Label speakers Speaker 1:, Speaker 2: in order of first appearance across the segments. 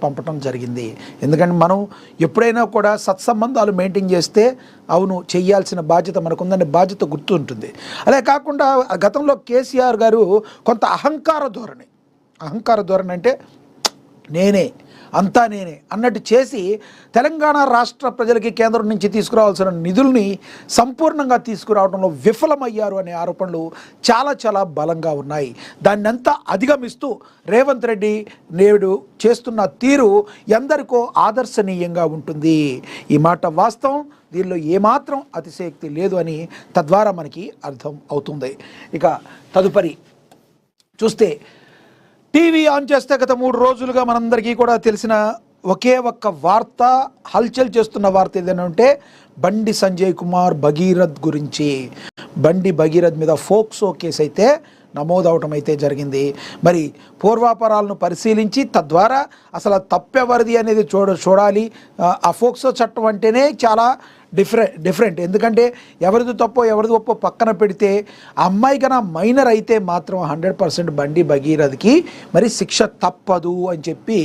Speaker 1: పంపటం జరిగింది. ఎందుకంటే మనం ఎప్పుడైనా కూడా సత్సంబంధాలు మెయింటైన్ చేస్తే అవును చేయాల్సిన బాధ్యత మనకుందనే బాధ్యత గుర్తుంటుంది. అదే కాకుండా గతంలో కేసీఆర్ గారు కొంత అహంకార ధోరణి అంటే నేనే అంతా నేనే అన్నట్టు చేసి తెలంగాణ రాష్ట్ర ప్రజలకి కేంద్రం నుంచి తీసుకురావాల్సిన నిధుల్ని సంపూర్ణంగా తీసుకురావడంలో విఫలమయ్యారు అనే ఆరోపణలు చాలా బలంగా ఉన్నాయి. దాన్ని అంతా అధిగమిస్తూ రేవంత్ రెడ్డి నేడు చేస్తున్న తీరు ఎందరికో ఆదర్శనీయంగా ఉంటుంది. ఈ మాట వాస్తవం, దీనిలో ఏమాత్రం అతిశయోక్తి లేదు అని తద్వారా మనకి అర్థం అవుతుంది. ఇక తదుపరి చూస్తే టీవీ ఆన్ చేస్తే గత 3 రోజులుగా మనందరికీ కూడా తెలిసిన ఒకే ఒక్క వార్త, హల్చల్ చేస్తున్న వార్త ఏదైనా ఉంటే బండి సంజయ్ కుమార్ భగీరథ్ గురించి. బండి భగీరథ్ మీద ఫోక్సో కేసు అయితే నమోదవటం అయితే జరిగింది. మరి పూర్వాపరాలను పరిశీలించి తద్వారా అసలు తప్పెవరిది అనేది చూడాలి. ఆ ఫోక్సో చట్టం అంటేనే చాలా డిఫరెంట్. ఎందుకంటే ఎవరిది తప్పో ఎవరిది ఒప్పో పక్కన పెడితే ఆ అమ్మాయి కన్నా మైనర్ అయితే మాత్రం 100% బండి భగీరథ్కి మరి శిక్ష తప్పదు అని చెప్పి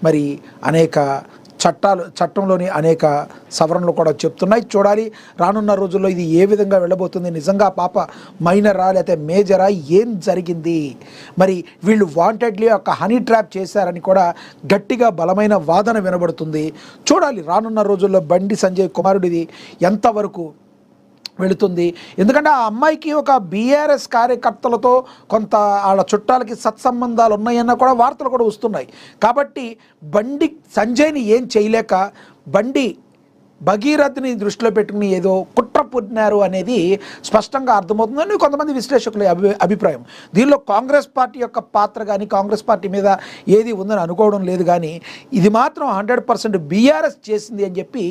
Speaker 1: మరి అనేక చట్టంలోని అనేక సవరణలు కూడా చెప్తున్నాయి. చూడాలి రానున్న రోజుల్లో ఇది ఏ విధంగా వెళ్ళబోతుంది. నిజంగా పాప మైనరా లేకపోతే మేజరా, ఏం జరిగింది? మరి వీళ్ళు వాంటెడ్లీ ఒక హనీ ట్రాప్ చేశారని కూడా గట్టిగా బలమైన వాదన వినబడుతుంది. చూడాలి రానున్న రోజుల్లో బండి సంజయ్ కుమారుడిది ఎంతవరకు వెళుతుంది. ఎందుకంటే ఆ అమ్మాయికి ఒక బీఆర్ఎస్ కార్యకర్తలతో కొంత వాళ్ళ చుట్టాలకి సత్సంబంధాలు ఉన్నాయన్న కూడా వార్తలు కూడా వస్తున్నాయి. కాబట్టి బండి సంజయ్ని ఏం చేయలేక బండి భగీరథ్ని దృష్టిలో పెట్టుకుని ఏదో కుట్ర పుట్టినారు అనేది స్పష్టంగా అర్థమవుతుందని కొంతమంది విశ్లేషకుల అభిప్రాయం. దీనిలో కాంగ్రెస్ పార్టీ యొక్క పాత్ర కానీ కాంగ్రెస్ పార్టీ మీద ఏది ఉందని అనుకోవడం లేదు. కానీ ఇది మాత్రం 100% బీఆర్ఎస్ చేసింది అని చెప్పి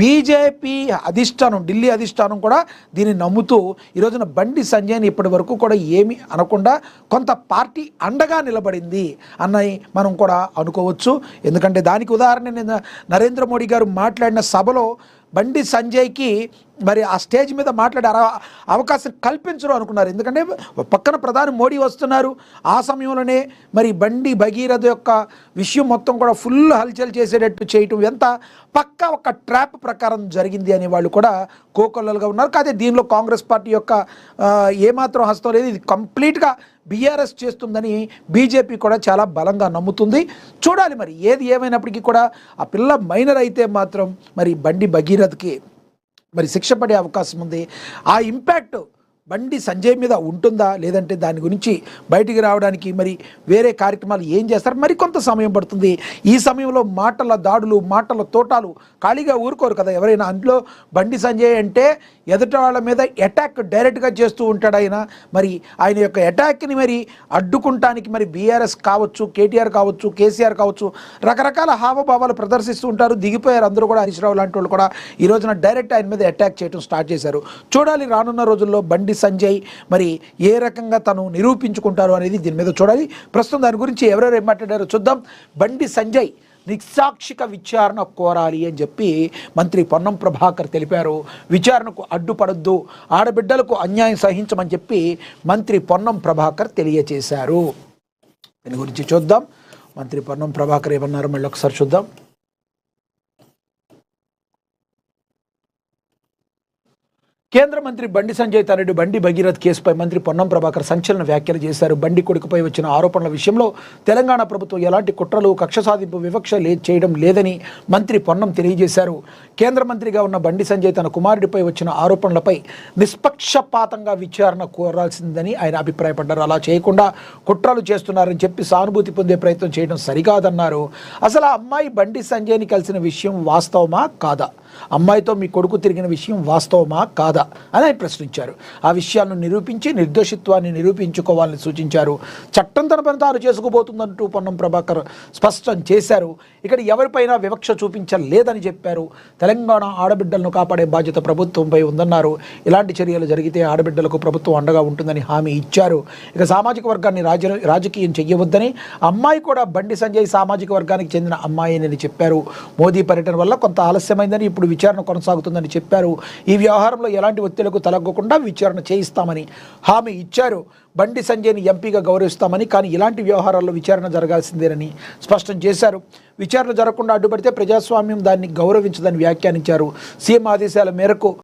Speaker 1: బీజేపీ అధిష్టానం, ఢిల్లీ అధిష్టానం కూడా దీన్ని నమ్ముతూ ఈరోజున బండి సంజయ్ని ఇప్పటి వరకు కూడా ఏమీ అనకుండా కొంత పార్టీ అండగా నిలబడింది అన్నది మనం కూడా అనుకోవచ్చు. ఎందుకంటే దానికి ఉదాహరణ నరేంద్ర మోడీ గారు మాట్లాడిన సభలో బండి సంజయ్కి మరి ఆ స్టేజ్ మీద మాట్లాడే అవకాశం కల్పించరు అనుకున్నారు. ఎందుకంటే పక్కన ప్రధాని మోడీ వస్తున్నారు. ఆ సమయంలోనే మరి బండి భగీరథ యొక్క విషయం మొత్తం కూడా ఫుల్ హల్చల్ చేసేటట్టు చేయటం ఎంత పక్కా ఒక ట్రాప్ ప్రకారం జరిగింది అనే వాళ్ళు కూడా కోకొల్లలుగా ఉన్నారు. కాదే దీనిలో కాంగ్రెస్ పార్టీ యొక్క ఏమాత్రం హస్తం లేదు. ఇది కంప్లీట్గా బీఆర్ఎస్ చేస్తుందని బీజేపీ కూడా చాలా బలంగా నమ్ముతుంది. చూడాలి మరి ఏది ఏమైనప్పటికీ కూడా ఆ పిల్ల మైనర్ అయితే మాత్రం మరి బండి భగీరథ్కి మరి శిక్ష పడే అవకాశం ఉంది. ఆ ఇంపాక్ట్ బండి సంజయ్ మీద ఉంటుందా లేదంటే దాని గురించి బయటికి రావడానికి మరి వేరే కార్యక్రమాలు ఏం చేస్తారు, మరి కొంత సమయం పడుతుంది. ఈ సమయంలో మాటల దాడులు, మాటల తోటాలు ఖాళీగా ఊరుకోరు కదా ఎవరైనా. అందులో బండి సంజయ్ అంటే ఎదుట వాళ్ళ మీద అటాక్ డైరెక్ట్గా చేస్తూ ఉంటాడు ఆయన. మరి ఆయన యొక్క అటాక్ని మరి అడ్డుకుంటానికి మరి బీఆర్ఎస్ కావచ్చు, కేటీఆర్ కావచ్చు, కేసీఆర్ కావచ్చు రకరకాల హావభావాలు ప్రదర్శిస్తూ ఉంటారు. దిగిపోయారు అందరూ కూడా. హరీష్ రావు లాంటి వాళ్ళు కూడా ఈ రోజున డైరెక్ట్ ఆయన మీద అటాక్ చేయడం స్టార్ట్ చేశారు. చూడాలి రానున్న రోజుల్లో బండి సంజయ్ మరి ఏ రకంగా తను నిరూపించుకుంటారు అనేది దీని మీద చూడాలి. ప్రస్తుతం దాని గురించి ఎవరెవరు ఏం మాట్లాడారో చూద్దాం. బండి సంజయ్ నిస్సాక్షిక విచారణ కోరాలి అని చెప్పి మంత్రి పొన్నం ప్రభాకర్ తెలిపారు. విచారణకు అడ్డుపడొద్దు, ఆడబిడ్డలకు అన్యాయం సహించమని చెప్పి మంత్రి పొన్నం ప్రభాకర్ తెలియజేశారు. దీని గురించి చూద్దాం మంత్రి పొన్నం ప్రభాకర్ ఏమన్నారు మళ్ళీ ఒకసారి చూద్దాం. కేంద్ర మంత్రి బండి సంజయ్ తనయుడు బండి భగీరథ్ కేసుపై మంత్రి పొన్నం ప్రభాకర్ సంచలన వ్యాఖ్యలు చేశారు. బండి కొడుకుపై వచ్చిన ఆరోపణల విషయంలో తెలంగాణ ప్రభుత్వం ఎలాంటి కుట్రలు, కక్ష సాధింపు, వివక్ష చేయడం లేదని మంత్రి పొన్నం తెలియజేశారు. కేంద్ర మంత్రిగా ఉన్న బండి సంజయ్ తన కుమారుడిపై వచ్చిన ఆరోపణలపై నిష్పక్షపాతంగా విచారణ కోరాల్సిందని ఆయన అభిప్రాయపడ్డారు. అలా చేయకుండా కుట్రలు చేస్తున్నారని చెప్పి సానుభూతి పొందే ప్రయత్నం చేయడం సరికాదన్నారు. అసలు ఆ అమ్మాయి బండి సంజయ్ని కలిసిన విషయం వాస్తవమా కాదా? అమ్మాయితో మీ కొడుకు తిరిగిన విషయం వాస్తవమా కాదా అని ఆయన ప్రశ్నించారు. ఆ విషయాలను నిరూపించి నిర్దోషిత్వాన్ని నిరూపించుకోవాలని సూచించారు. చట్టం తన పని తాను చేసుకోబోతుందంటూ పొన్నం ప్రభాకర్ స్పష్టం చేశారు. ఇక్కడ ఎవరిపైనా వివక్ష చూపించలేదని చెప్పారు. తెలంగాణ ఆడబిడ్డలను కాపాడే బాధ్యత ప్రభుత్వంపై ఉందన్నారు. ఇలాంటి చర్యలు జరిగితే ఆడబిడ్డలకు ప్రభుత్వం అండగా ఉంటుందని హామీ ఇచ్చారు. ఇక సామాజిక వర్గాన్ని రాజకీయం చెయ్యవద్దని, అమ్మాయి కూడా బండి సంజయ్ సామాజిక వర్గానికి చెందిన అమ్మాయి అని చెప్పారు. మోదీ పర్యటన వల్ల కొంత ఆలస్యమైందని, ఇప్పుడు ఇప్పుడు విచారణ కొనసాగుతుందని చెప్పారు. ఈ వ్యవహారంలో ఎలాంటి ఒత్తిళ్లకు తలగ్గకుండా విచారణ చేయిస్తామని హామీ ఇచ్చారు. బండి సంజయ్ని ఎంపీగా గౌరవిస్తామని, కానీ ఇలాంటి వ్యవహారాల్లో విచారణ జరగాల్సిందేనని స్పష్టం చేశారు. విచారణ జరగకుండా అడ్డుపడితే ప్రజాస్వామ్యం దాన్ని గౌరవించదని వ్యాఖ్యానించారు. సీఎం ఆదేశాల మేరకు